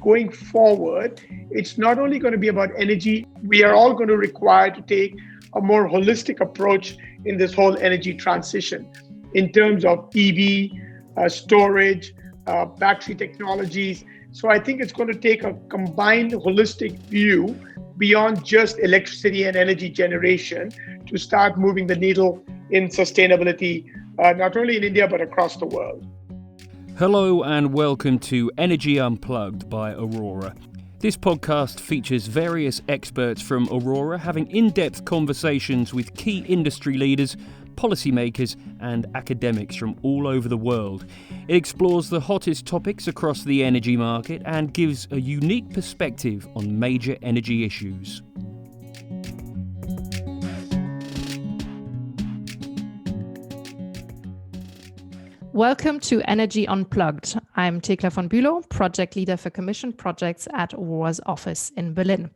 going forward, it's not only going to be about energy, we are all going to require to take a more holistic approach in this whole energy transition in terms of EV, storage, battery technologies. So I think it's going to take a combined holistic view beyond just electricity and energy generation to start moving the needle in sustainability, not only in India, but across the world. Hello and welcome to Energy Unplugged by Aurora. This podcast features various experts from Aurora having in-depth conversations with key industry leaders, policymakers and academics from all over the world. It explores the hottest topics across the energy market and gives a unique perspective on major energy issues. Welcome to Energy Unplugged. I'm Thekla von Bülow, project leader for commission projects at Aurora's office in Berlin.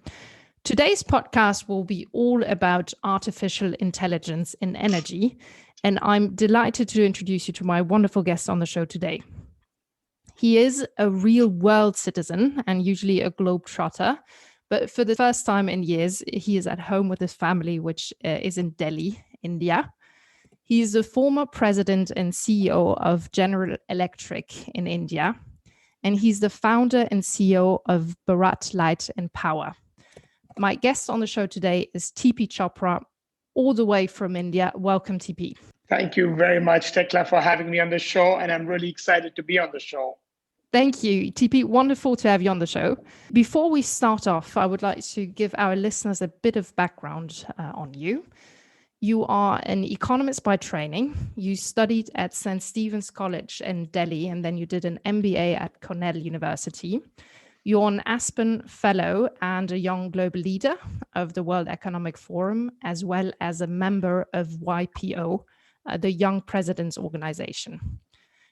Today's podcast will be all about artificial intelligence in energy, and I'm delighted to introduce you to my wonderful guest on the show today. He is a real world citizen and usually a globetrotter, but for the first time in years, he is at home with his family, which is in Delhi, India. He is the former president and CEO of General Electric in India, and he's the founder and CEO of Bharat Light and Power. My guest on the show today is Tejpreet Chopra, all the way from India. Welcome, TP. Thank you very much, Thekla, for having me on the show, and I'm really excited to be on the show. Thank you, TP. Wonderful to have you on the show. Before we start off, I would like to give our listeners a bit of background on you. You are an economist by training. You studied at St. Stephen's College in Delhi, and then you did an MBA at Cornell University. You're an Aspen Fellow and a Young Global Leader of the World Economic Forum, as well as a member of YPO, the Young Presidents Organization.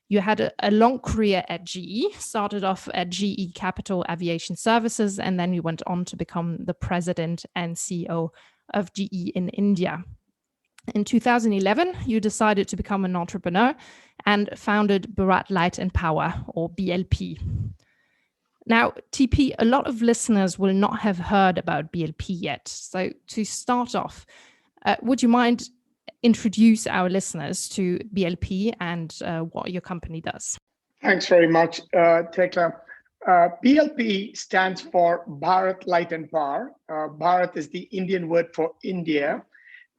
You had a long career at GE, started off at GE Capital Aviation Services, and then you went on to become the president and CEO of GE in India. In 2011, you decided to become an entrepreneur and founded Bharat Light and Power, or BLP. Now, TP, a lot of listeners will not have heard about BLP yet. So to start off, would you mind introduce our listeners to BLP and what your company does? Thanks very much, Thekla. BLP stands for Bharat Light and Power. Bharat is the Indian word for India.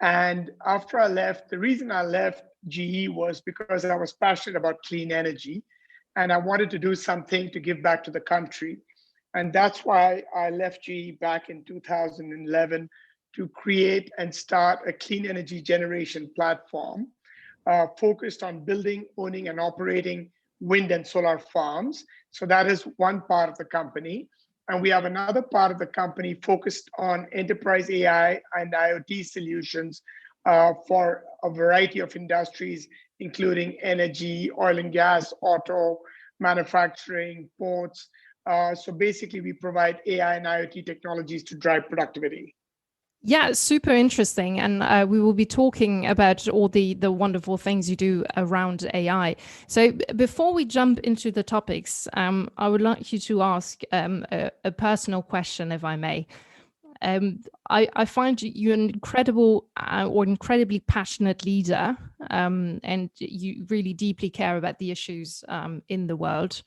And after I left, the reason I left GE was because I was passionate about clean energy and I wanted to do something to give back to the country. And that's why I left GE back in 2011 to create and start a clean energy generation platform focused on building, owning, and operating wind and solar farms. So that is one part of the company. And we have another part of the company focused on enterprise AI and IoT solutions for a variety of industries, including energy, oil and gas, auto, manufacturing, ports. So basically, we provide AI and IoT technologies to drive productivity. Yeah, super interesting. And we will be talking about all the wonderful things you do around AI. So before we jump into the topics, I would like you to ask a personal question, if I may. I find you an incredibly passionate leader, and you really deeply care about the issues in the world.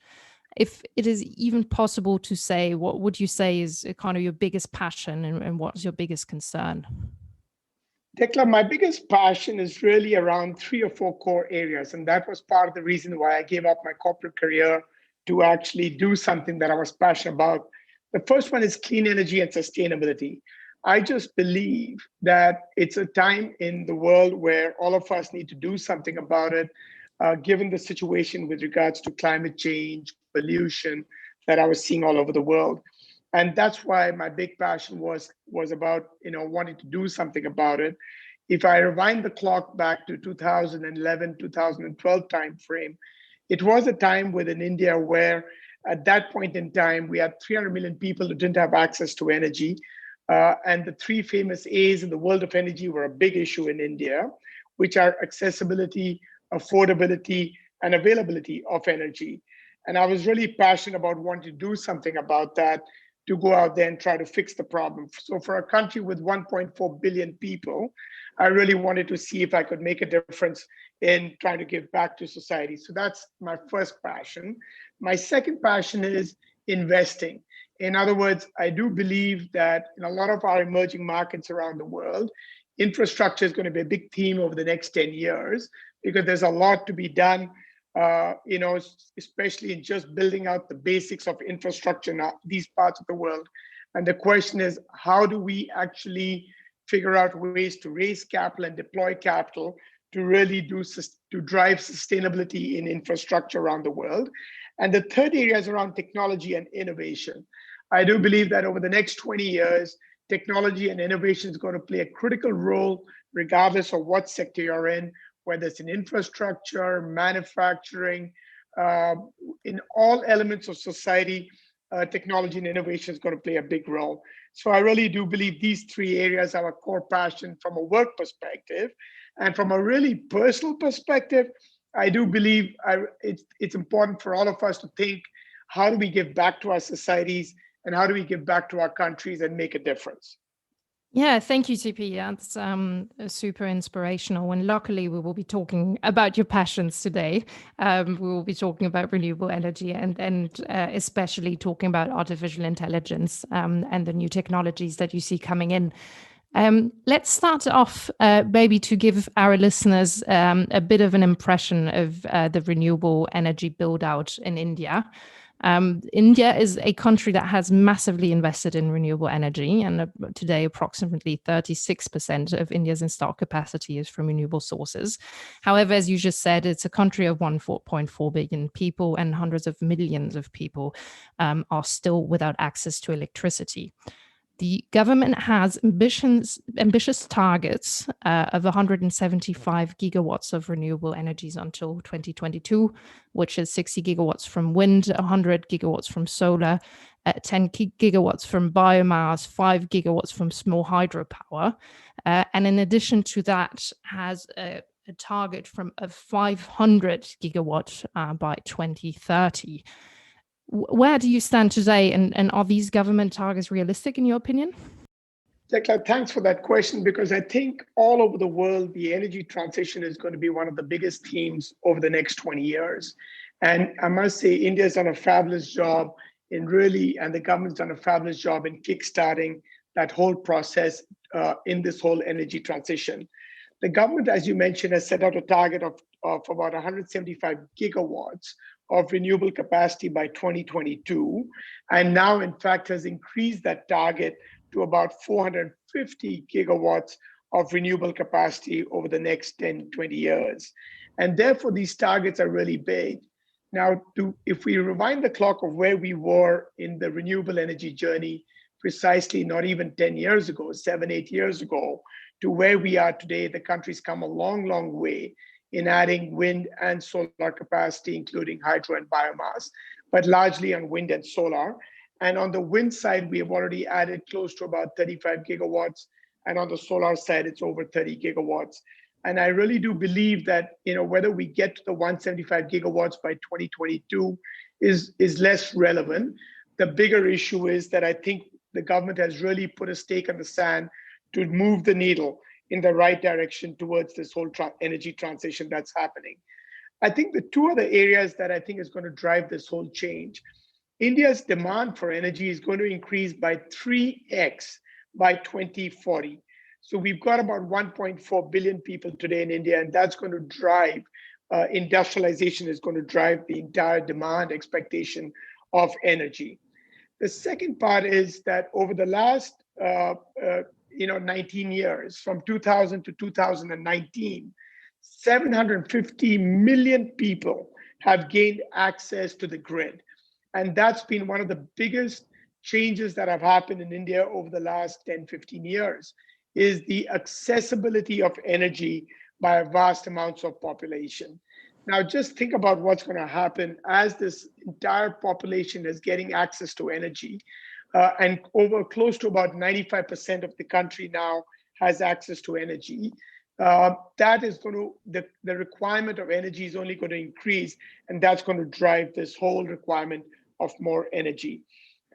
If it is even possible to say, what would you say is kind of your biggest passion and what's your biggest concern? Thekla, my biggest passion is really around 3 or 4 core areas. And that was part of the reason why I gave up my corporate career to actually do something that I was passionate about. The first one is clean energy and sustainability. I just believe that it's a time in the world where all of us need to do something about it, given the situation with regards to climate change, pollution that I was seeing all over the world. And that's why my big passion was about, wanting to do something about it. If I rewind the clock back to 2011, 2012 timeframe, it was a time within India where at that point in time, we had 300 million people who didn't have access to energy. And the 3 famous A's in the world of energy were a big issue in India, which are accessibility, affordability, and availability of energy. And I was really passionate about wanting to do something about that, to go out there and try to fix the problem. So for a country with 1.4 billion people, I really wanted to see if I could make a difference in trying to give back to society. So that's my first passion. My second passion is investing. In other words, I do believe that in a lot of our emerging markets around the world, infrastructure is going to be a big theme over the next 10 years, because there's a lot to be done, especially in just building out the basics of infrastructure in these parts of the world. And the question is, how do we actually figure out ways to raise capital and deploy capital to really to drive sustainability in infrastructure around the world? And the third area is around technology and innovation. I do believe that over the next 20 years, technology and innovation is going to play a critical role, regardless of what sector you're in, whether it's in infrastructure, manufacturing, in all elements of society, technology and innovation is going to play a big role. So I really do believe these three areas are a core passion from a work perspective. And from a really personal perspective, I do believe it's important for all of us to think, how do we give back to our societies, and how do we give back to our countries and make a difference? Yeah, thank you, TP. That's super inspirational. And luckily, we will be talking about your passions today. We will be talking about renewable energy and especially talking about artificial intelligence and the new technologies that you see coming in. Let's start off maybe to give our listeners a bit of an impression of the renewable energy build out in India. India is a country that has massively invested in renewable energy, and today approximately 36% of India's installed capacity is from renewable sources. However, as you just said, it's a country of 1.4 billion people, and hundreds of millions of people are still without access to electricity. The government has ambitious targets of 175 gigawatts of renewable energies until 2022, which is 60 gigawatts from wind, 100 gigawatts from solar, 10 gigawatts from biomass, 5 gigawatts from small hydropower. And in addition to that, has a target of 500 gigawatts by 2030. Where do you stand today, and are these government targets realistic in your opinion? Thekla, thanks for that question, because I think all over the world, the energy transition is going to be one of the biggest themes over the next 20 years. And I must say, India's done a fabulous job and the government's done a fabulous job in kickstarting that whole process in this whole energy transition. The government, as you mentioned, has set out a target of about 175 gigawatts of renewable capacity by 2022, and now in fact has increased that target to about 450 gigawatts of renewable capacity over the next 10, 20 years. And therefore these targets are really big. Now, if we rewind the clock of where we were in the renewable energy journey, precisely not even 10 years ago, 7, 8 years ago, to where we are today, the country's come a long, long way in adding wind and solar capacity, including hydro and biomass, but largely on wind and solar. And on the wind side, we have already added close to about 35 gigawatts. And on the solar side, it's over 30 gigawatts. And I really do believe that, whether we get to the 175 gigawatts by 2022 is less relevant. The bigger issue is that I think the government has really put a stake in the sand to move the needle in the right direction towards this whole energy transition that's happening. I think the two other areas that I think is going to drive this whole change, India's demand for energy is going to increase by 3x by 2040. So we've got about 1.4 billion people today in India, and that's going to drive, industrialization is going to drive the entire demand expectation of energy. The second part is that over the last 19 years, from 2000 to 2019, 750 million people have gained access to the grid. And that's been one of the biggest changes that have happened in India over the last 10, 15 years, is the accessibility of energy by vast amounts of population. Now, just think about what's going to happen as this entire population is getting access to energy. And over close to about 95% of the country now has access to energy. that is going to, the requirement of energy is only going to increase, and that's going to drive this whole requirement of more energy.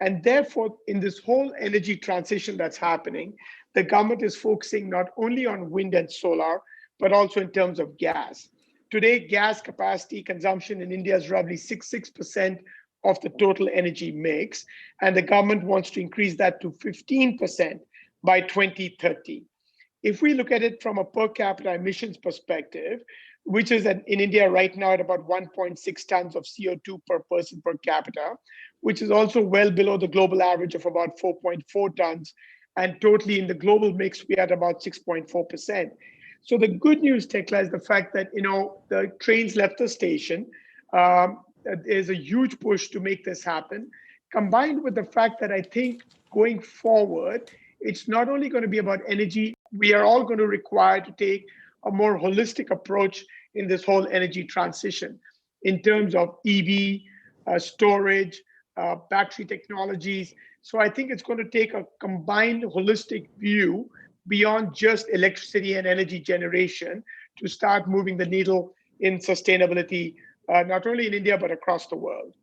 And therefore, in this whole energy transition that's happening, the government is focusing not only on wind and solar, but also in terms of gas. Today, gas capacity consumption in India is roughly 6% of the total energy mix, and the government wants to increase that to 15% by 2030. If we look at it from a per capita emissions perspective, which is in India right now at about 1.6 tons of CO2 per person per capita, which is also well below the global average of about 4.4 tons. And totally in the global mix, we're at about 6.4%. So the good news, Thekla, is the fact that, the trains left the station. There's a huge push to make this happen, combined with the fact that I think going forward, it's not only going to be about energy, we are all going to require to take a more holistic approach in this whole energy transition in terms of EV, storage, battery technologies. So I think it's going to take a combined holistic view beyond just electricity and energy generation to start moving the needle in sustainability, not only in India, but across the world.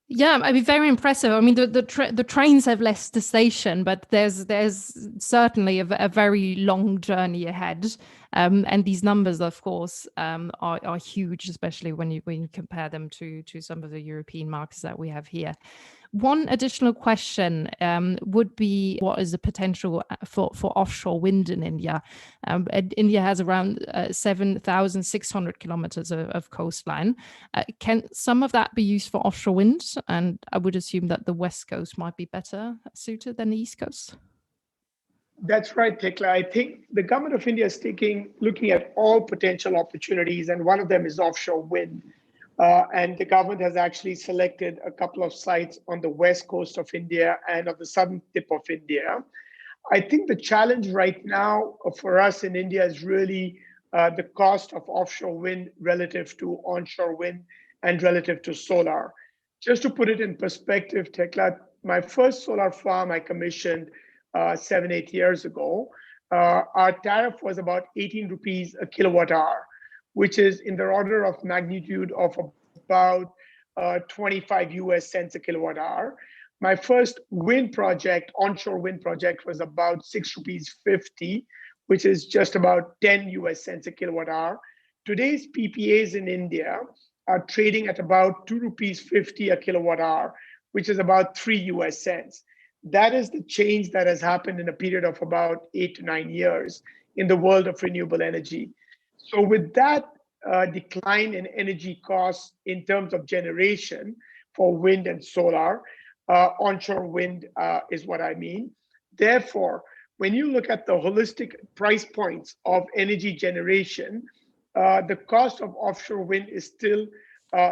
Yeah, I mean, very impressive. I mean, the trains have left the station, but there's certainly a very long journey ahead. And these numbers, of course, are huge, especially when you compare them to some of the European markets that we have here. One additional question would be, what is the potential for offshore wind in India? India has around 7,600 kilometers of coastline. Can some of that be used for offshore wind? And I would assume that the West Coast might be better suited than the East Coast. That's right, Thekla. I think the government of India is looking at all potential opportunities, and one of them is offshore wind. And the government has actually selected a couple of sites on the west coast of India and on the southern tip of India. I think the challenge right now for us in India is really the cost of offshore wind relative to onshore wind and relative to solar. Just to put it in perspective, Thekla, my first solar farm I commissioned 7-8 years ago, our tariff was about 18 rupees a kilowatt hour, which is in the order of magnitude of about 25 US cents a kilowatt hour. My first wind project, onshore wind project, was about 6 rupees 50, which is just about 10 US cents a kilowatt hour. Today's PPAs in India are trading at about 2 rupees 50 a kilowatt hour, which is about 3 US cents. That is the change that has happened in a period of about 8 to 9 years in the world of renewable energy. So with that decline in energy costs in terms of generation for wind and solar, onshore wind is what I mean. Therefore, when you look at the holistic price points of energy generation, the cost of offshore wind is still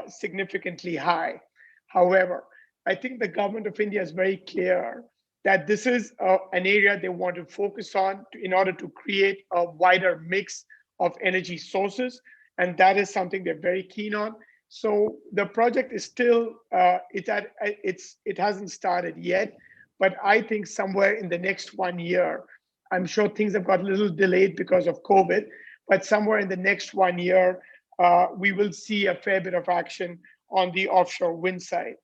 significantly high. However, I think the government of India is very clear that this is an area they want to focus on in order to create a wider mix of energy sources, and that is something they're very keen on. So the project is still it hasn't started yet, but I think somewhere in the next 1 year, I'm sure things have got a little delayed because of COVID, but somewhere in the next 1 year, we will see a fair bit of action on the offshore wind side.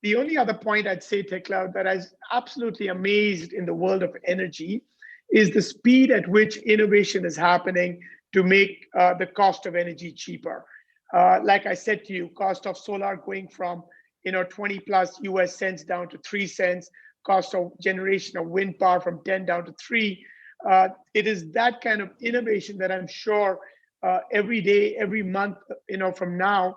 The only other point I'd say, Thekla, that I was absolutely amazed in the world of energy is the speed at which innovation is happening to make the cost of energy cheaper. Like I said to you, cost of solar going from 20 plus US cents down to 3 cents, cost of generation of wind power from 10 down to 3. It is that kind of innovation that I'm sure every day, every month, from now,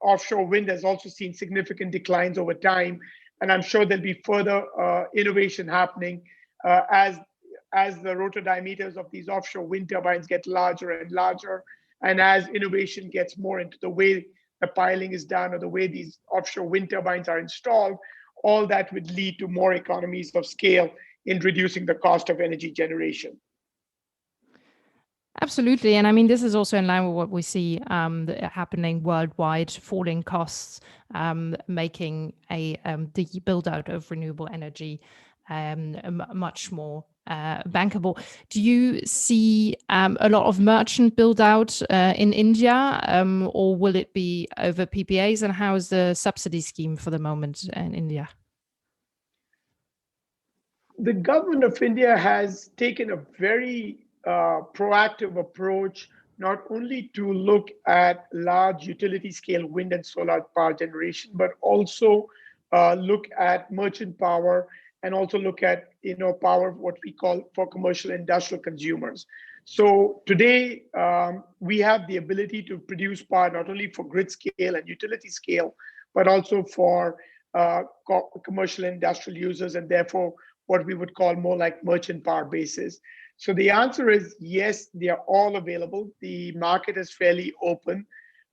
offshore wind has also seen significant declines over time, and I'm sure there'll be further innovation happening as the rotor diameters of these offshore wind turbines get larger and larger, and as innovation gets more into the way the piling is done or the way these offshore wind turbines are installed. All that would lead to more economies of scale in reducing the cost of energy generation. Absolutely. And I mean, this is also in line with what we see happening worldwide, falling costs, making the build out of renewable energy much more bankable. Do you see a lot of merchant build out in India, or will it be over PPAs? And how is the subsidy scheme for the moment in India? The government of India has taken a very proactive approach, not only to look at large utility scale wind and solar power generation, but also look at merchant power and also look at power, what we call for commercial industrial consumers. So today we have the ability to produce power not only for grid scale and utility scale, but also for commercial industrial users, and therefore what we would call more like merchant power bases. So the answer is yes, they are all available. The market is fairly open.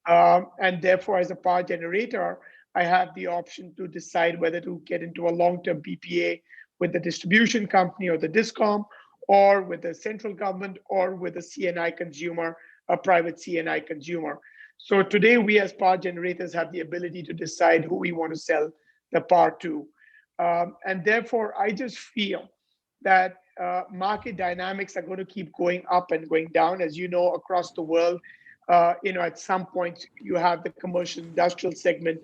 And therefore, as a power generator, I have the option to decide whether to get into a long-term PPA with the distribution company or the DISCOM, or with the central government, or with a CNI consumer, a private CNI consumer. So today we as power generators have the ability to decide who we want to sell the power to. And therefore, I just feel that market dynamics are going to keep going up and going down. As you know, across the world, at some point you have the commercial industrial segment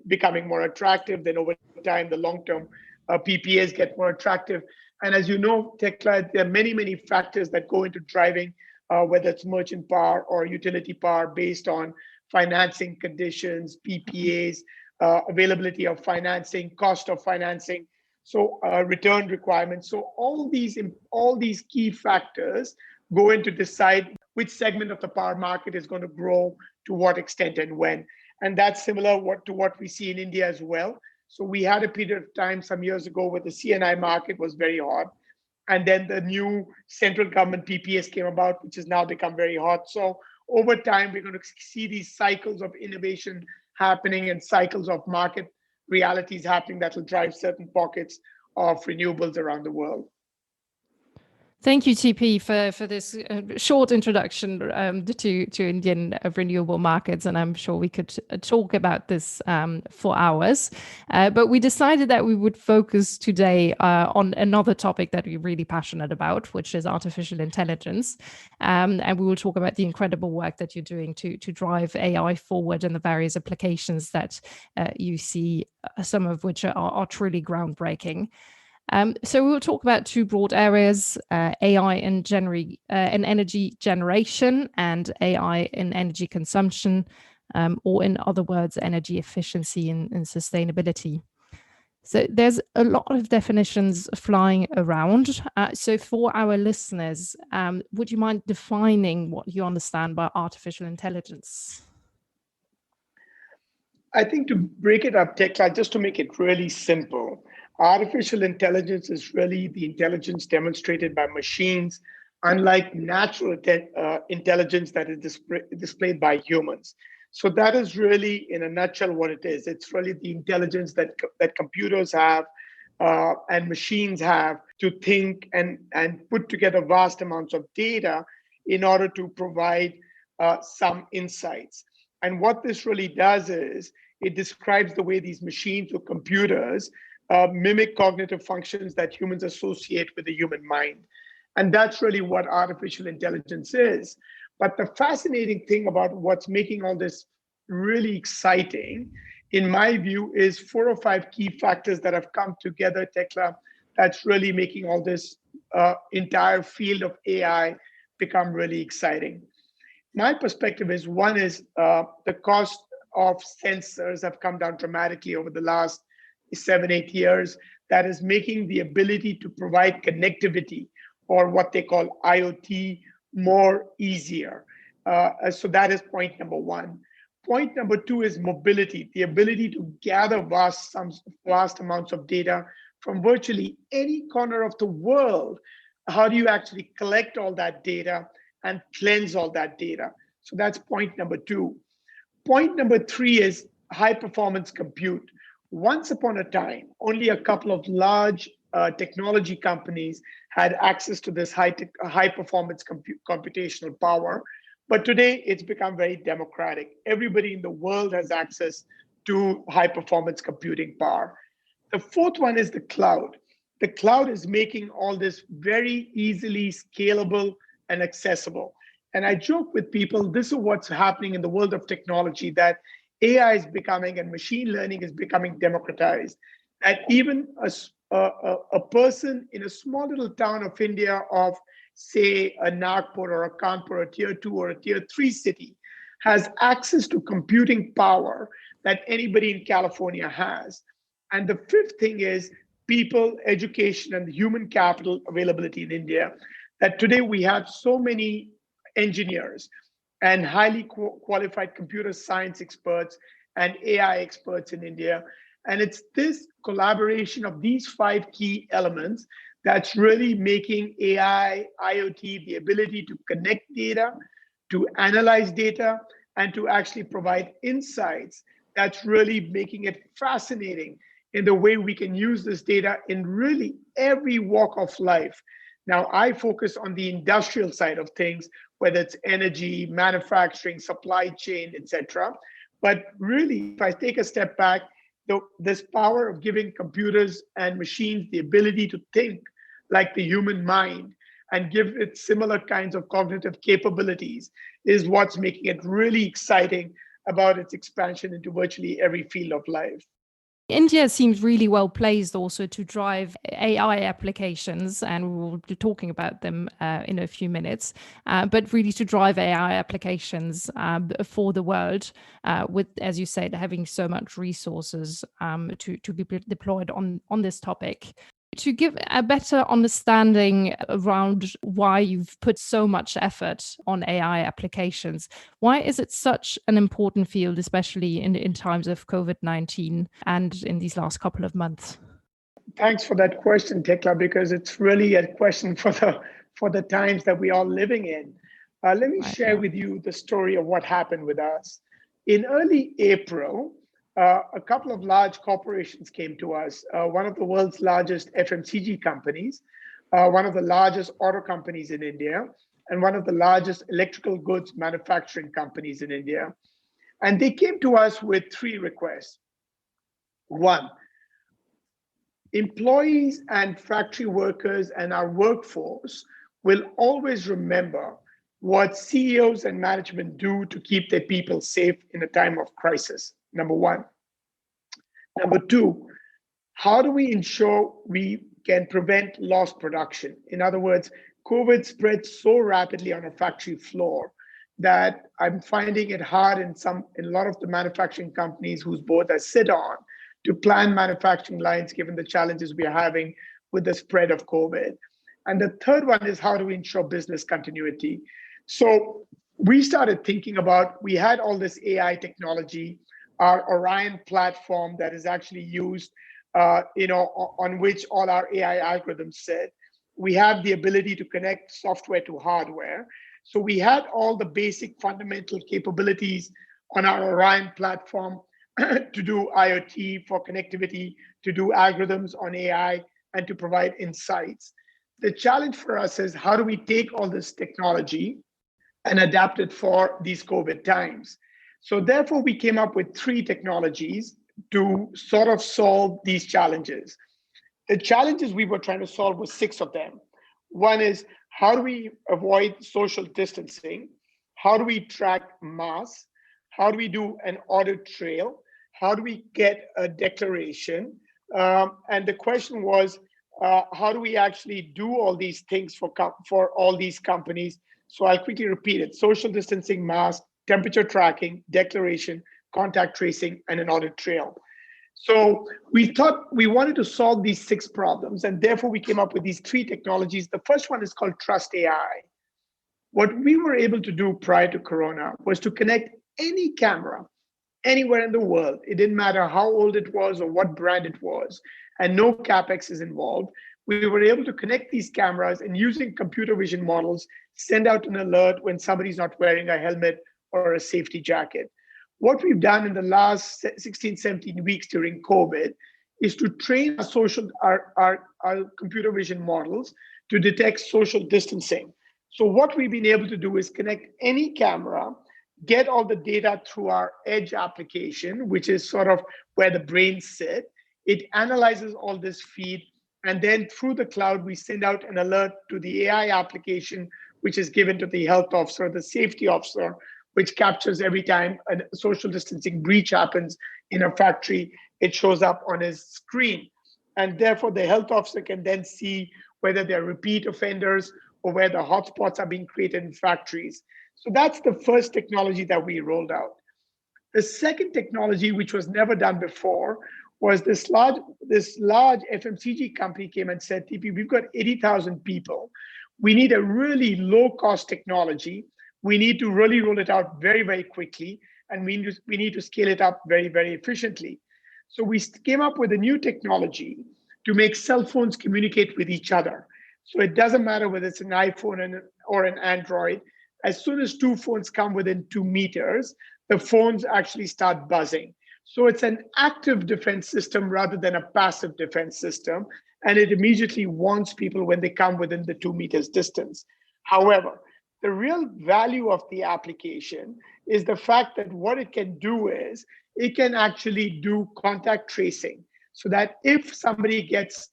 becoming more attractive. Then over time, the long-term PPAs get more attractive. And as you know, Thekla, there are many, many factors that go into driving whether it's merchant power or utility power based on financing conditions, PPAs, availability of financing, cost of financing, so return requirements. So all these key factors go in to decide which segment of the power market is going to grow, to what extent and when. And that's similar to what we see in India as well. So we had a period of time some years ago where the CNI market was very hot. And then the new central government PPAs came about, which has now become very hot. So over time, we're going to see these cycles of innovation happening and cycles of market realities happening that will drive certain pockets of renewables around the world. Thank you, TP, for this short introduction to Indian renewable markets. And I'm sure we could talk about this for hours. But we decided that we would focus today on another topic that we're really passionate about, which is artificial intelligence. And we will talk about the incredible work that you're doing to drive AI forward and the various applications that you see, some of which are truly groundbreaking. So we'll talk about two broad areas, AI in energy generation and AI in energy consumption, or in other words, energy efficiency and sustainability. So there's a lot of definitions flying around. So for our listeners, would you mind defining what you understand by artificial intelligence? I think to break it up, Thekla, just to make it really simple, artificial intelligence is really the intelligence demonstrated by machines, unlike natural intelligence that is displayed by humans. So that is really, in a nutshell, what it is. It's really the intelligence that computers have and machines have to think and put together vast amounts of data in order to provide some insights. And what this really does is it describes the way these machines or computers mimic cognitive functions that humans associate with the human mind. And that's really what artificial intelligence is. But the fascinating thing about what's making all this really exciting, in my view, is 4 or 5 key factors that have come together, Thekla, that's really making all this entire field of AI become really exciting. My perspective is, one is the cost of sensors have come down dramatically over the last 7-8 years. That is making the ability to provide connectivity, or what they call IoT, more easier. So that is point number one. Point number two is mobility, the ability to gather vast amounts of data from virtually any corner of the world. How do you actually collect all that data and cleanse all that data? So that's point number two. Point number three is high performance compute. Once upon a time, only a couple of large technology companies had access to this high performance computational power. But today it's become very democratic. Everybody in the world has access to high performance computing power. The fourth one is the cloud. the cloud is making all this very easily scalable and accessible. And I joke with people, this is what's happening in the world of technology, that AI is becoming and machine learning is becoming democratized. That even a person in a small little town of India of, say, a Nagpur or a Kanpur, a tier 2 or a tier 3 city, has access to computing power that anybody in California has. And the fifth thing is people, education, and human capital availability in India. That today we have so many engineers and highly qualified computer science experts and AI experts in India. And it's this collaboration of these 5 key elements that's really making AI, IoT, the ability to connect data, to analyze data, and to actually provide insights that's really making it fascinating in the way we can use this data in really every walk of life. Now, I focus on the industrial side of things, whether it's energy, manufacturing, supply chain, etc. But really, if I take a step back, this power of giving computers and machines the ability to think like the human mind and give it similar kinds of cognitive capabilities is what's making it really exciting about its expansion into virtually every field of life. India seems really well placed also to drive AI applications, and we'll be talking about them in a few minutes, but really to drive AI applications for the world with, as you said, having so much resources to be deployed on this topic. To give a better understanding around why you've put so much effort on AI applications, why is it such an important field, especially in times of COVID-19 and in these last couple of months? Thanks for that question, Thekla, because it's really a question for the times that we are living in. Let me share with you the story of what happened with us. In early April, a couple of large corporations came to us, one of the world's largest FMCG companies, one of the largest auto companies in India, and one of the largest electrical goods manufacturing companies in India. And they came to us with 3 requests. 1, employees and factory workers and our workforce will always remember what CEOs and management do to keep their people safe in a time of crisis. Number 1. Number 2, how do we ensure we can prevent lost production? In other words, COVID spread so rapidly on a factory floor that I'm finding it hard in a lot of the manufacturing companies whose board I sit on to plan manufacturing lines given the challenges we are having with the spread of COVID. And the third one is, how do we ensure business continuity? So we started thinking about, we had all this AI technology, our Orion platform that is actually used, on which all our AI algorithms sit. We have the ability to connect software to hardware. So we had all the basic fundamental capabilities on our Orion platform to do IoT for connectivity, to do algorithms on AI, and to provide insights. The challenge for us is, how do we take all this technology and adapt it for these COVID times? So therefore, we came up with 3 technologies to sort of solve these challenges. The challenges we were trying to solve was 6 of them. One is, how do we avoid social distancing? How do we track masks? How do we do an audit trail? How do we get a declaration? And the question was, how do we actually do all these things for all these companies? So I'll quickly repeat it: social distancing, mask, temperature tracking, declaration, contact tracing, and an audit trail. So we thought we wanted to solve these 6 problems, and therefore we came up with these 3 technologies. The first one is called Trust AI. What we were able to do prior to Corona was to connect any camera anywhere in the world. It didn't matter how old it was or what brand it was, and no CapEx is involved. We were able to connect these cameras and, using computer vision models, send out an alert when somebody's not wearing a helmet or a safety jacket. What we've done in the last 16, 17 weeks during COVID is to train our computer vision models to detect social distancing. So what we've been able to do is connect any camera, get all the data through our Edge application, which is sort of where the brains sit. It analyzes all this feed And then through the cloud, we send out an alert to the AI application, which is given to the health officer, the safety officer, which captures every time a social distancing breach happens in a factory, it shows up on his screen. And therefore, the health officer can then see whether they're repeat offenders or where the hotspots are being created in factories. So that's the first technology that we rolled out. The second technology, which was never done before, was this large FMCG company came and said, TP, we've got 80,000 people. We need a really low-cost technology. We need to really roll it out very, very quickly, and we need to scale it up very, very efficiently. So we came up with a new technology to make cell phones communicate with each other. So it doesn't matter whether it's an iPhone or an Android. As soon as two phones come within 2 meters, the phones actually start buzzing. So it's an active defense system rather than a passive defense system. And it immediately warns people when they come within the 2 meters distance. However, the real value of the application is the fact that what it can do is it can actually do contact tracing, so that if somebody gets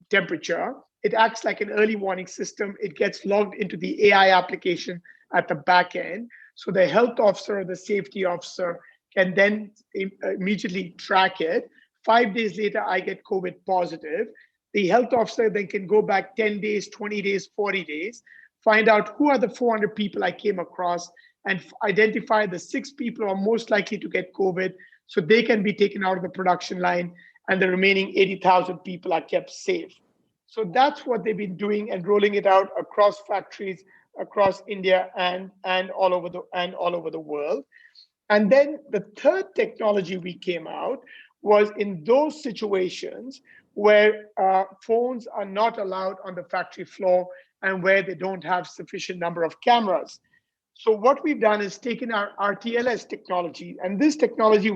temperature, it acts like an early warning system. It gets logged into the AI application at the back end. So the health officer or the safety officer can then immediately track it. 5 days later, I get COVID positive. The health officer then can go back 10 days, 20 days, 40 days, find out who are the 400 people I came across, and identify the 6 people who are most likely to get COVID, so they can be taken out of the production line, and the remaining 80,000 people are kept safe. So that's what they've been doing and rolling it out across factories, across India and all over the world. And then the third technology we came out was in those situations where phones are not allowed on the factory floor and where they don't have sufficient number of cameras. So what we've done is taken our RTLS technology, and this technology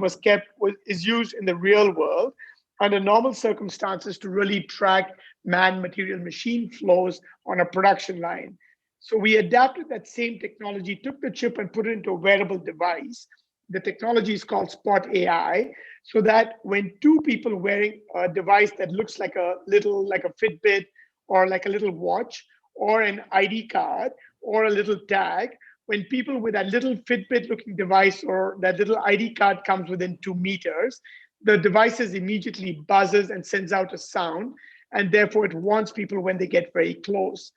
is used in the real world under normal circumstances to really track man, material, machine flows on a production line. So we adapted that same technology, took the chip and put it into a wearable device. The technology is called Spot AI, so that when 2 people wearing a device that looks like a Fitbit or like a little watch or an ID card or a little tag, when people with that little Fitbit looking device or that little ID card comes within 2 meters, the device immediately buzzes and sends out a sound, and therefore it warns people when they get very close.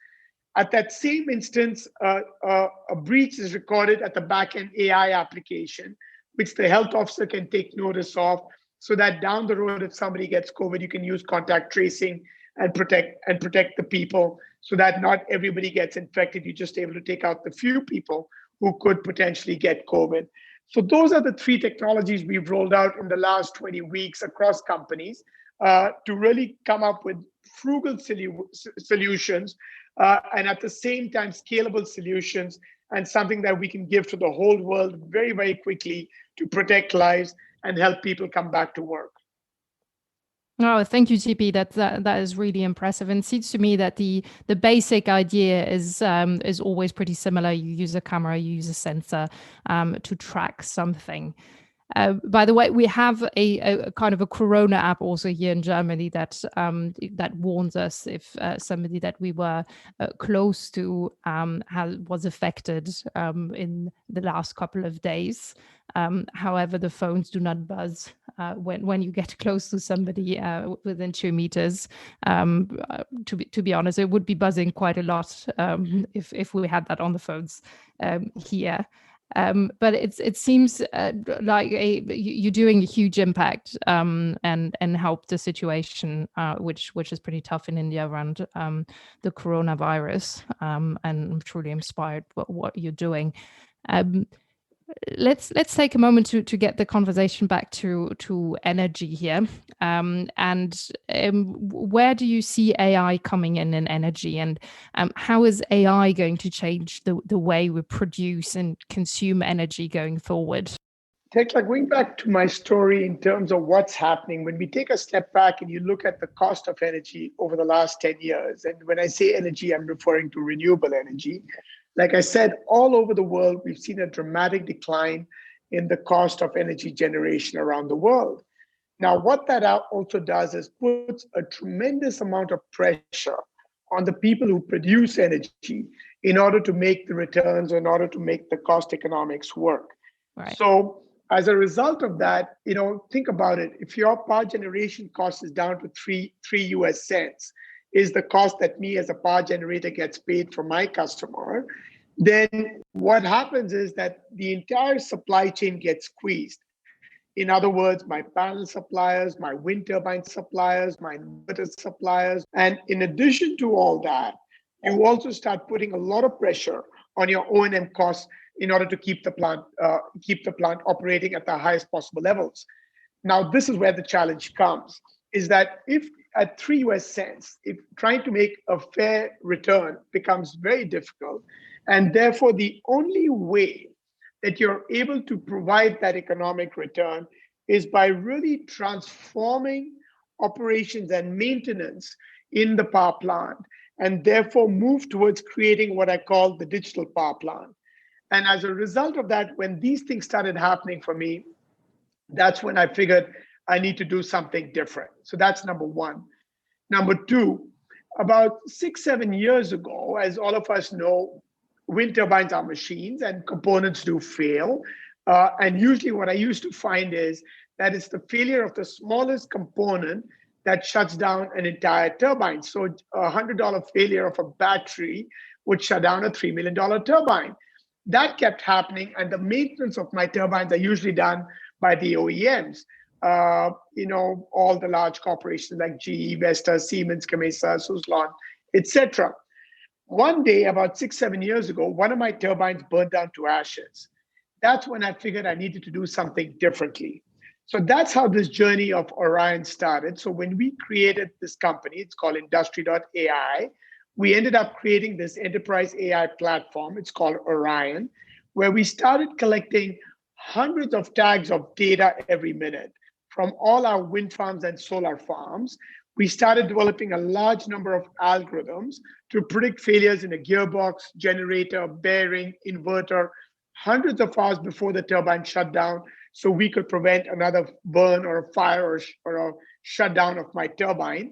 At that same instance, a breach is recorded at the back-end AI application, which the health officer can take notice of, so that down the road, if somebody gets COVID, you can use contact tracing and protect the people, so that not everybody gets infected. You're just able to take out the few people who could potentially get COVID. So those are the 3 technologies we've rolled out in the last 20 weeks across companies to really come up with frugal solutions and at the same time scalable solutions, and something that we can give to the whole world very, very quickly to protect lives and help people come back to work. Oh, thank you, TP. That is really impressive, and it seems to me that the basic idea is always pretty similar. You use a camera, you use a sensor to track something. By the way, we have a kind of a Corona app also here in Germany that warns us if somebody that we were close to was affected in the last couple of days. However, the phones do not buzz when you get close to somebody within 2 meters. To be honest, it would be buzzing quite a lot if we had that on the phones here. But it seems like you're doing a huge impact and help the situation, which is pretty tough in India around the coronavirus. And I'm truly inspired by what you're doing. Let's take a moment to get the conversation back to energy here. Where do you see AI coming in energy, and how is AI going to change the way we produce and consume energy going forward? Thekla, going back to my story in terms of what's happening, when we take a step back and you look at the cost of energy over the last 10 years, and when I say energy, I'm referring to renewable energy. Like I said, all over the world, we've seen a dramatic decline in the cost of energy generation around the world. Now, what that also does is puts a tremendous amount of pressure on the people who produce energy in order to make the returns, in order to make the cost economics work. Right. So as a result of that, think about it. If your power generation cost is down to three US cents, is the cost that me as a power generator gets paid for my customer, then what happens is that the entire supply chain gets squeezed. In other words, my panel suppliers, my wind turbine suppliers, my inverter suppliers. And in addition to all that, you also start putting a lot of pressure on your O&M costs in order to keep the plant operating at the highest possible levels. Now, this is where the challenge comes, is that if at 3 US cents, if trying to make a fair return becomes very difficult, and therefore the only way that you're able to provide that economic return is by really transforming operations and maintenance in the power plant, and therefore move towards creating what I call the digital power plant. And as a result of that, when these things started happening for me, that's when I figured I need to do something different. So that's number one. Number two, about 6-7 years ago, as all of us know, wind turbines are machines and components do fail. And usually what I used to find is that it's the failure of the smallest component that shuts down an entire turbine. So a $100 failure of a battery would shut down a $3 million turbine. That kept happening, and the maintenance of my turbines are usually done by the OEMs. All the large corporations like GE, Vestas, Siemens, Gamesa, Suzlon, etc. One day, about 6-7 years ago, one of my turbines burned down to ashes. That's when I figured I needed to do something differently. So that's how this journey of Orion started. So when we created this company, it's called Industry.ai, we ended up creating this enterprise AI platform. It's called Orion, where we started collecting hundreds of tags of data every minute from all our wind farms and solar farms. We started developing a large number of algorithms to predict failures in a gearbox, generator, bearing, inverter, hundreds of hours before the turbine shut down, so we could prevent another burn or a fire or a shutdown of my turbine.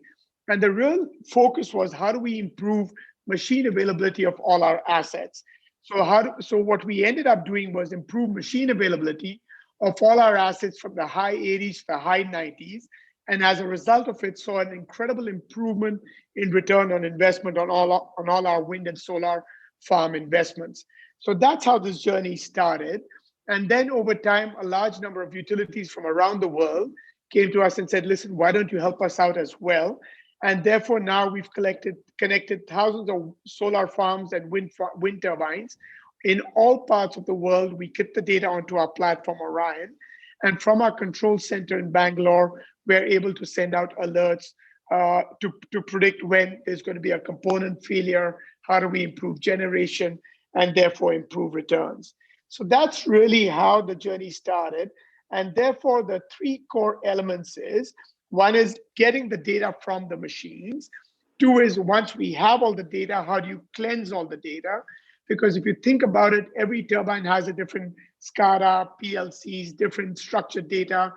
And the real focus was, how do we improve machine availability of all our assets? So what we ended up doing was improve machine availability of all our assets from the high 80s to the high 90s. And as a result of it, saw an incredible improvement in return on investment on all our wind and solar farm investments. So that's how this journey started. And then over time, a large number of utilities from around the world came to us and said, listen, why don't you help us out as well? And therefore, now we've connected thousands of solar farms and wind turbines in all parts of the world. We get the data onto our platform, Orion. And from our control center in Bangalore, we're able to send out alerts to predict when there's going to be a component failure, how do we improve generation, and therefore improve returns. So that's really how the journey started. And therefore, the three core elements is, one is getting the data from the machines. Two is, once we have all the data, how do you cleanse all the data? Because if you think about it, every turbine has a different SCADA, PLCs, different structured data,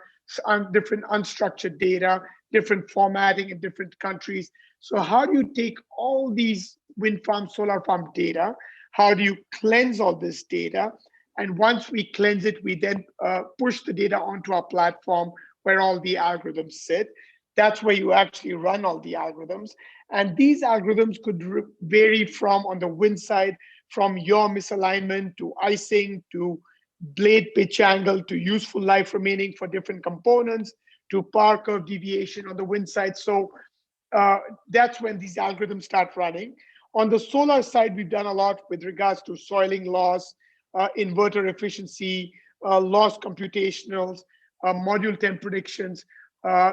different unstructured data, different formatting in different countries. So how do you take all these wind farm, solar farm data? How do you cleanse all this data? And once we cleanse it, we then push the data onto our platform where all the algorithms sit. That's where you actually run all the algorithms. And these algorithms could vary from, on the wind side, from yaw misalignment to icing to blade pitch angle to useful life remaining for different components to power curve deviation on the wind side. So that's when these algorithms start running. On the solar side, we've done a lot with regards to soiling loss, inverter efficiency, loss computationals, module temp predictions.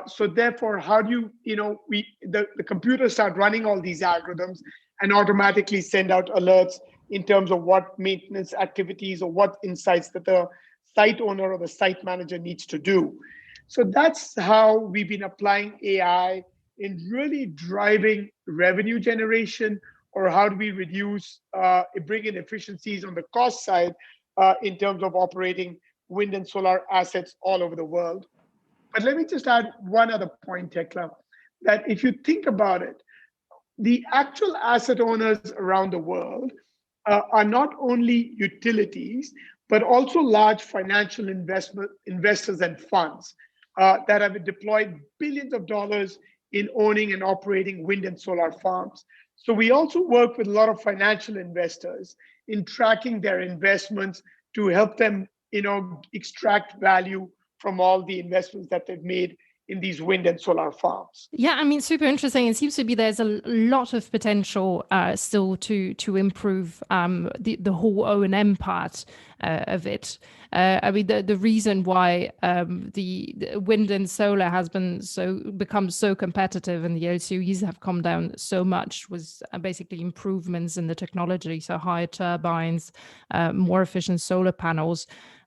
So therefore, how do the computers start running all these algorithms and automatically send out alerts in terms of what maintenance activities or what insights that the site owner or the site manager needs to do. So that's how we've been applying AI in really driving revenue generation, or how do we bring in efficiencies on the cost side in terms of operating wind and solar assets all over the world. But let me just add one other point, Thekla, that if you think about it, the actual asset owners around the world are not only utilities, but also large financial investors and funds that have deployed billions of dollars in owning and operating wind and solar farms. So we also work with a lot of financial investors in tracking their investments to help them, extract value from all the investments that they've made in these wind and solar farms. Yeah, I mean, super interesting. It seems to be there's a lot of potential still to improve the whole O&M part of it. I mean, the reason why the wind and solar has become so competitive and the LCOEs have come down so much was basically improvements in the technology. So higher turbines, more efficient solar panels.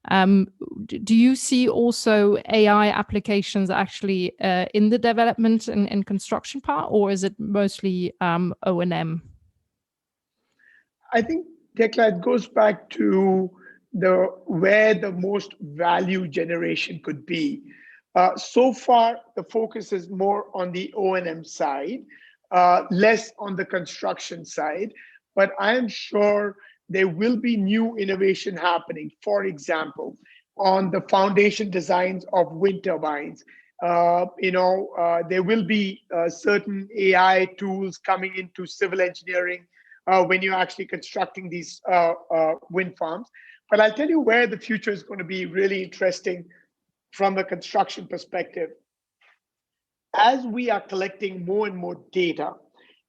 Do you see also AI applications actually in the development and construction part, or is it mostly O&M? I think, Thekla, it goes back to where the most value generation could be. So far, the focus is more on the O&M side, less on the construction side. But I am sure there will be new innovation happening. For example, on the foundation designs of wind turbines, there will be certain AI tools coming into civil engineering when you're actually constructing these wind farms. But I'll tell you where the future is going to be really interesting from a construction perspective. As we are collecting more and more data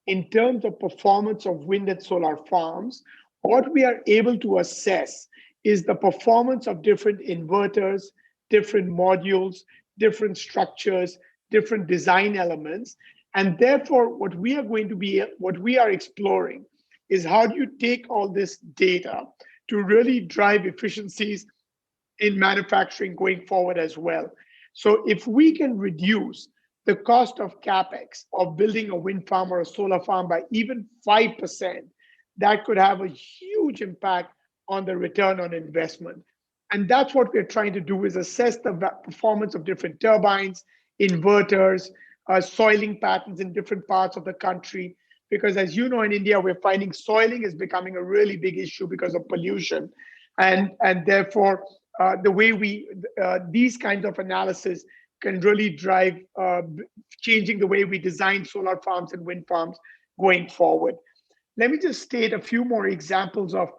in terms of performance of wind and solar farms, what we are able to assess is the performance of different inverters, different modules, different structures, different design elements. And therefore, what we are exploring is how do you take all this data to really drive efficiencies in manufacturing going forward as well. So if we can reduce the cost of CapEx of building a wind farm or a solar farm by even 5%, that could have a huge impact on the return on investment. And that's what we're trying to do, is assess the performance of different turbines, inverters, soiling patterns in different parts of the country. Because as you know, in India, we're finding soiling is becoming a really big issue because of pollution. And therefore, the way these kinds of analysis can really drive changing the way we design solar farms and wind farms going forward. Let me just state a few more examples of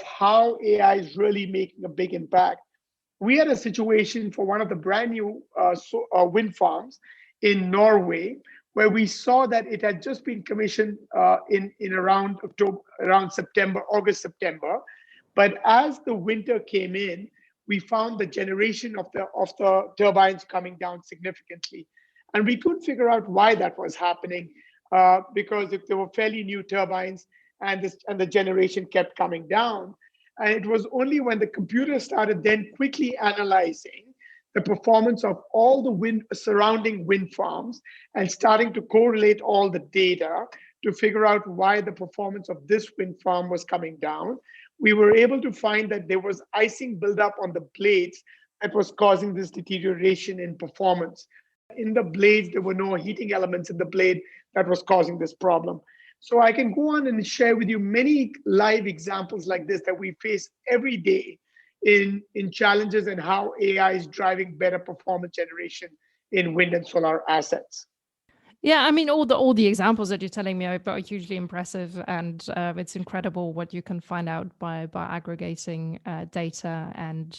how AI is really making a big impact. We had a situation for one of the brand new wind farms in Norway, where we saw that it had just been commissioned in around August, September. But as the winter came in, we found the generation of the turbines coming down significantly. And we couldn't figure out why that was happening, because if they were fairly new turbines and the generation kept coming down. And it was only when the computer started then quickly analyzing the performance of all the surrounding wind farms and starting to correlate all the data to figure out why the performance of this wind farm was coming down, we were able to find that there was icing buildup on the blades that was causing this deterioration in performance. In the blades, there were no heating elements in the blade that was causing this problem. So I can go on and share with you many live examples like this that we face every day in challenges and how AI is driving better performance generation in wind and solar assets. Yeah, I mean, all the examples that you're telling me are hugely impressive, and it's incredible what you can find out by aggregating data and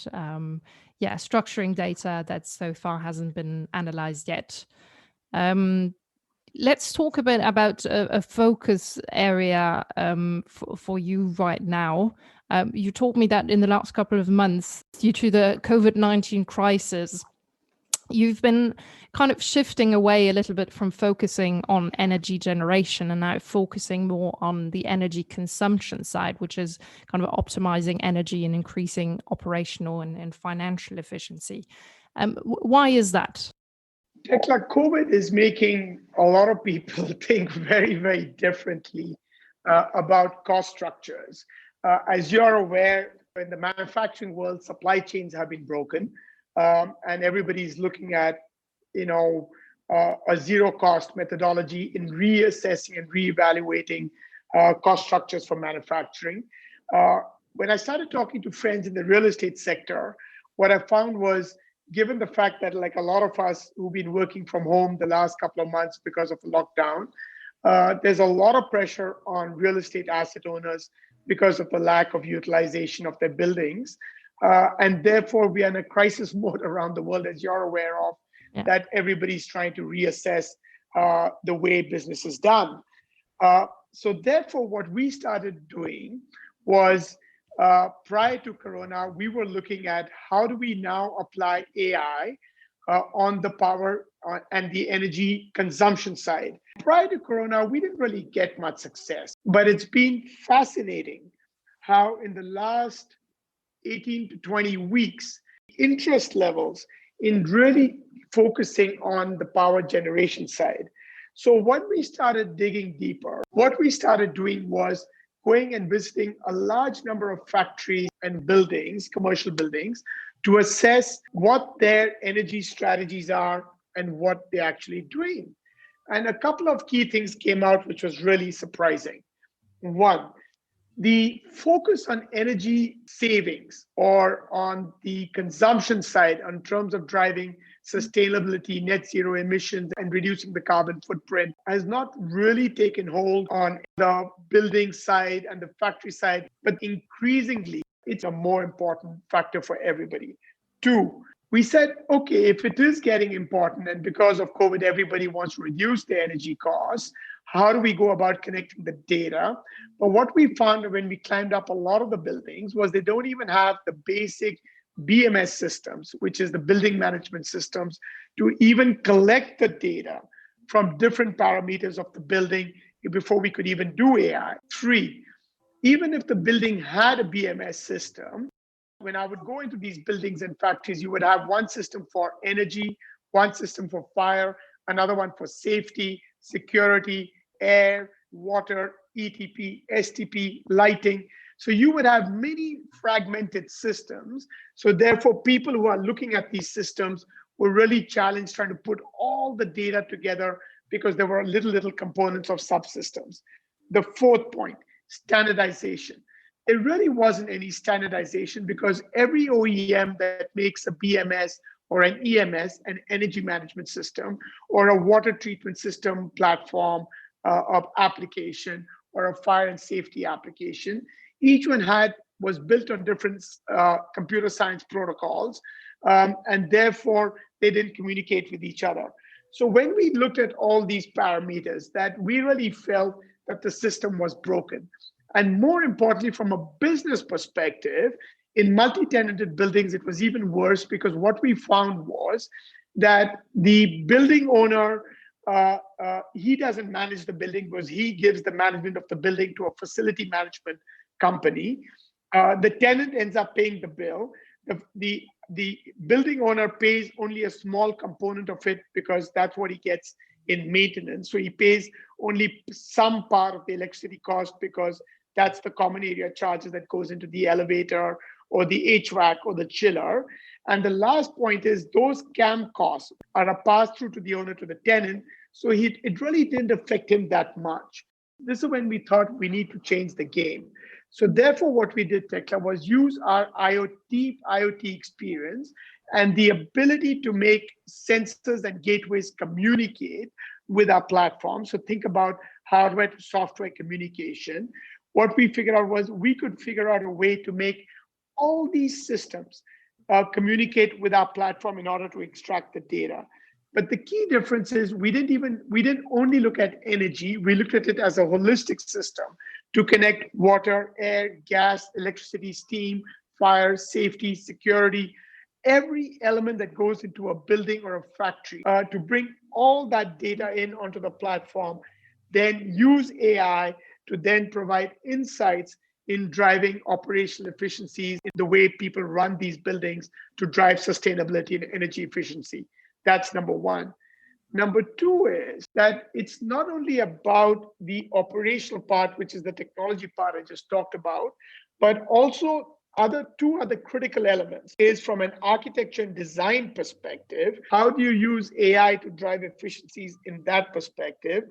structuring data that so far hasn't been analyzed yet. Let's talk a bit about a focus area for you right now. You told me that in the last couple of months, due to the COVID-19 crisis, you've been kind of shifting away a little bit from focusing on energy generation and now focusing more on the energy consumption side, which is kind of optimizing energy and increasing operational and financial efficiency. Why is that? Thekla, COVID is making a lot of people think very, very differently about cost structures. As you're aware, in the manufacturing world, supply chains have been broken, and everybody's looking at a zero cost methodology in reassessing and reevaluating cost structures for manufacturing. When I started talking to friends in the real estate sector, what I found was, given the fact that like a lot of us who've been working from home the last couple of months because of the lockdown, there's a lot of pressure on real estate asset owners because of the lack of utilization of their buildings. And therefore, we are in a crisis mode around the world, as you're aware of, that everybody's trying to reassess the way business is done. So therefore, what we started doing was, prior to Corona, we were looking at how do we now apply AI on the power and the energy consumption side. Prior to Corona, we didn't really get much success, but it's been fascinating how in the last 18 to 20 weeks, interest levels in really focusing on the power generation side. So when we started digging deeper, what we started doing was going and visiting a large number of factories and buildings, commercial buildings, to assess what their energy strategies are and what they're actually doing. And a couple of key things came out, which was really surprising. One, the focus on energy savings or on the consumption side in terms of driving sustainability, net zero emissions, and reducing the carbon footprint has not really taken hold on the building side and the factory side, but increasingly, it's a more important factor for everybody. Two, we said, okay, if it is getting important and because of COVID, everybody wants to reduce their energy costs, how do we go about connecting the data? But what we found when we climbed up a lot of the buildings was they don't even have the basic BMS systems, which is the building management systems, to even collect the data from different parameters of the building before we could even do AI. Three, even if the building had a BMS system, when I would go into these buildings and factories, you would have one system for energy, one system for fire, another one for safety, security, air, water, ETP, STP, lighting. So you would have many fragmented systems. So therefore, people who are looking at these systems were really challenged trying to put all the data together because there were little components of subsystems. The fourth point, standardization. There really wasn't any standardization because every OEM that makes a BMS or an EMS, an energy management system, or a water treatment system platform of application, or a fire and safety application, each one was built on different computer science protocols, and therefore they didn't communicate with each other. So when we looked at all these parameters, that we really felt that the system was broken. And more importantly, from a business perspective, in multi-tenanted buildings, it was even worse because what we found was that the building owner, he doesn't manage the building because he gives the management of the building to a facility management company. The tenant ends up paying the bill. The building owner pays only a small component of it because that's what he gets in maintenance. So he pays only some part of the electricity cost because that's the common area charges that goes into the elevator or the HVAC or the chiller. And the last point is those CAM costs are a pass through to the owner, to the tenant. So it really didn't affect him that much. This is when we thought we need to change the game. So therefore, what we did, Thekla, was use our IoT experience and the ability to make sensors and gateways communicate with our platform. So think about hardware to software communication. What we figured out was we could figure out a way to make all these systems communicate with our platform in order to extract the data. But the key difference is we didn't only look at energy, we looked at it as a holistic system to connect water, air, gas, electricity, steam, fire, safety, security, every element that goes into a building or a factory to bring all that data in onto the platform, then use AI to then provide insights in driving operational efficiencies in the way people run these buildings to drive sustainability and energy efficiency. That's number one. Number two is that it's not only about the operational part, which is the technology part I just talked about, but also Two other critical elements is from an architecture and design perspective. How do you use AI to drive efficiencies in that perspective?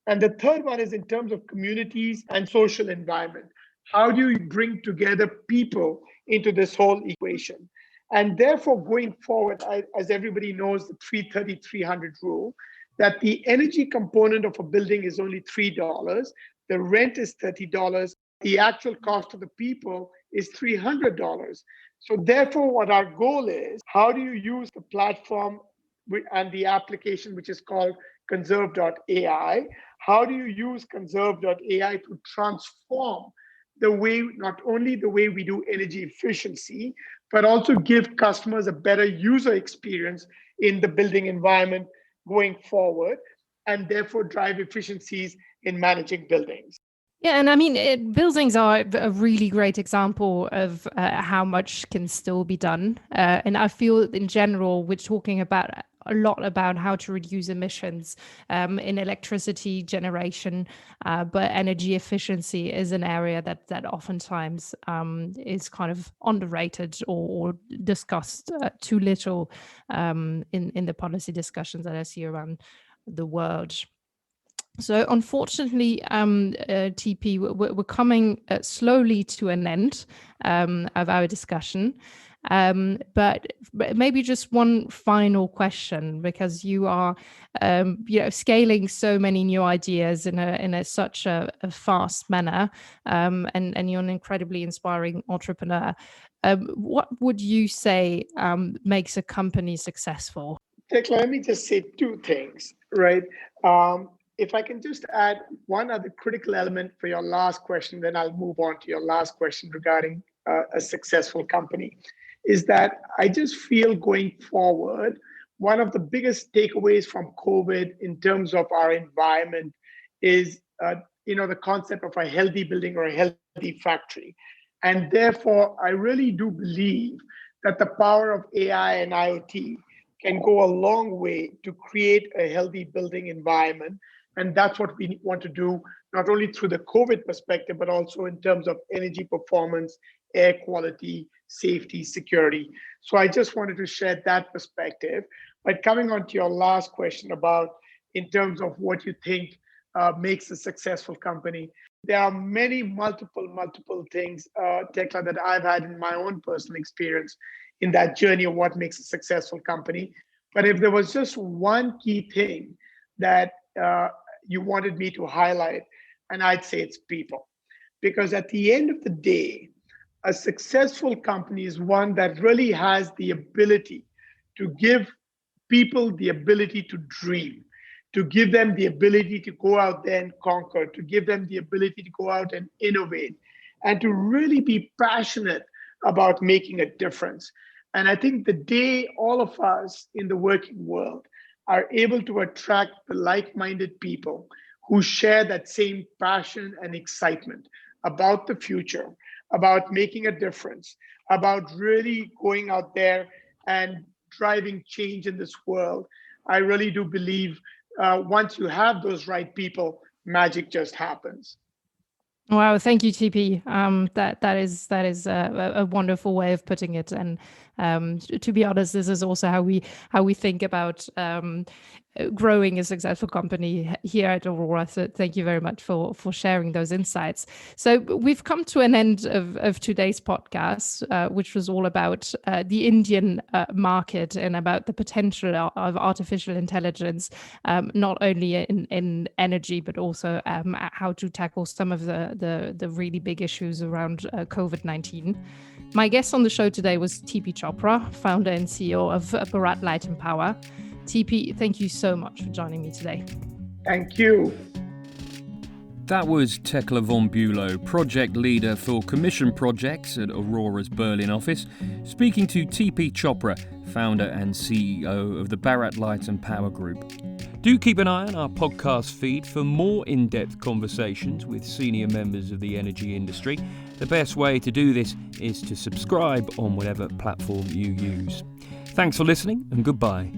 And the third one is in terms of communities and social environment. How do you bring together people into this whole equation? And therefore, going forward, as everybody knows, the 330-300 rule, that the energy component of a building is only $3, the rent is $30, the actual cost of the people is $300. So therefore, what our goal is, how do you use the platform and the application, which is called conserve.ai? How do you use conserve.ai to transform the way, not only the way we do energy efficiency, but also give customers a better user experience in the building environment going forward, and therefore drive efficiencies in managing buildings? Yeah, and I mean, buildings are a really great example of how much can still be done. And I feel in general, we're talking about a lot about how to reduce emissions in electricity generation, but energy efficiency is an area that oftentimes is kind of underrated or discussed too little in the policy discussions that I see around the world. So unfortunately, TP, we're coming slowly to an end of our discussion. But maybe just one final question, because you are, scaling so many new ideas in such a fast manner, and you're an incredibly inspiring entrepreneur. What would you say makes a company successful? Thekla, let me just say two things, right? If I can just add one other critical element for your last question, then I'll move on to your last question regarding a successful company, is that I just feel going forward, one of the biggest takeaways from COVID in terms of our environment is, the concept of a healthy building or a healthy factory. And therefore, I really do believe that the power of AI and IoT can go a long way to create a healthy building environment. And that's what we want to do, not only through the COVID perspective, but also in terms of energy performance, air quality, safety, security. So I just wanted to share that perspective. But coming on to your last question about in terms of what you think makes a successful company, there are many multiple things, Thekla, that I've had in my own personal experience in that journey of what makes a successful company. But if there was just one key thing that you wanted me to highlight, and I'd say it's people. Because at the end of the day, a successful company is one that really has the ability to give people the ability to dream, to give them the ability to go out there and conquer, to give them the ability to go out and innovate, and to really be passionate about making a difference. And I think the day all of us in the working world are able to attract the like-minded people who share that same passion and excitement about the future, about making a difference, about really going out there and driving change in this world, I really do believe once you have those right people, magic just happens. Wow, thank you, TP. That is a wonderful way of putting it. And to be honest, this is also how we think about growing a successful company here at Aurora. So thank you very much for sharing those insights. So we've come to an end of today's podcast, which was all about the Indian market and about the potential of artificial intelligence, not only in energy, but also how to tackle some of the really big issues around COVID-19. My guest on the show today was TP Chopra, founder and CEO of Bharat Light and Power. TP, thank you so much for joining me today. Thank you. That was Thekla von Bülow, project leader for commission projects at Aurora's Berlin office, speaking to TP Chopra, founder and CEO of the Bharat Light and Power Group. Do keep an eye on our podcast feed for more in-depth conversations with senior members of the energy industry. The best way to do this is to subscribe on whatever platform you use. Thanks for listening and goodbye.